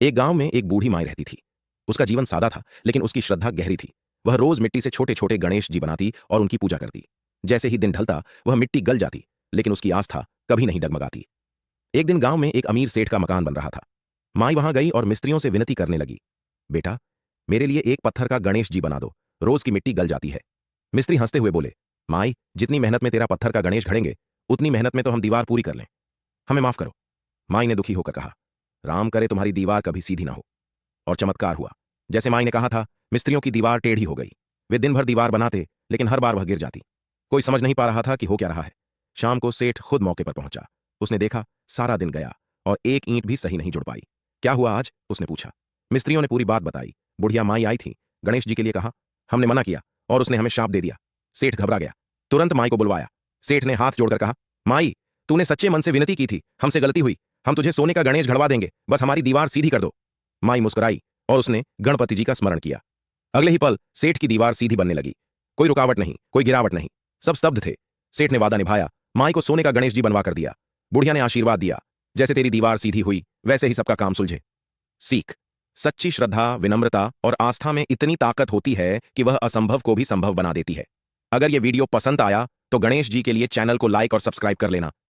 एक गांव में एक बूढ़ी माई रहती थी। उसका जीवन सादा था, लेकिन उसकी श्रद्धा गहरी थी। वह रोज मिट्टी से छोटे छोटे गणेश जी बनाती और उनकी पूजा करती। जैसे ही दिन ढलता वह मिट्टी गल जाती, लेकिन उसकी आस्था कभी नहीं डगमगाती। एक दिन गांव में एक अमीर सेठ का मकान बन रहा था। माई वहां गई और मिस्त्रियों से विनती करने लगी, बेटा, मेरे लिए एक पत्थर का गणेश जी बना दो, रोज की मिट्टी गल जाती है। मिस्त्री हंसते हुए बोले, माई, जितनी मेहनत में तेरा पत्थर का गणेश घड़ेंगे, उतनी मेहनत में तो हम दीवार पूरी कर लें। हमें माफ करो। माई ने दुखी होकर कहा, राम करे तुम्हारी दीवार कभी सीधी ना हो। और चमत्कार हुआ। जैसे माई ने कहा था, मिस्त्रियों की दीवार टेढ़ी हो गई। वे दिन भर दीवार बनाते, लेकिन हर बार वह गिर जाती। कोई समझ नहीं पा रहा था कि हो क्या रहा है। शाम को सेठ खुद मौके पर पहुंचा। उसने देखा सारा दिन गया और एक ईंट भी सही नहीं जुड़ पाई। क्या हुआ आज? उसने पूछा। मिस्त्रियों ने पूरी बात बताई। बुढ़िया माई आई थी, गणेश जी के लिए कहा, हमने मना किया और उसने हमें शाप दे दिया। सेठ घबरा गया, तुरंत माई को बुलवाया। सेठ ने हाथ जोड़कर कहा, माई, तूने सच्चे मन से विनती की थी, हमसे गलती हुई, हम तुझे सोने का गणेश घड़वा देंगे, बस हमारी दीवार सीधी कर दो। माई मुस्कुराई और उसने गणपति जी का स्मरण किया। अगले ही पल सेठ की दीवार सीधी बनने लगी। कोई रुकावट नहीं, कोई गिरावट नहीं, सब स्तब्ध थे। सेठ ने वादा निभाया, माई को सोने का गणेश जी बनवा कर दिया। बुढ़िया ने आशीर्वाद दिया, जैसे तेरी दीवार सीधी हुई वैसे ही सबका काम सुलझे। सीख, सच्ची श्रद्धा, विनम्रता और आस्था में इतनी ताकत होती है कि वह असंभव को भी संभव बना देती है। अगर यह वीडियो पसंद आया तो गणेश जी के लिए चैनल को लाइक और सब्सक्राइब कर लेना।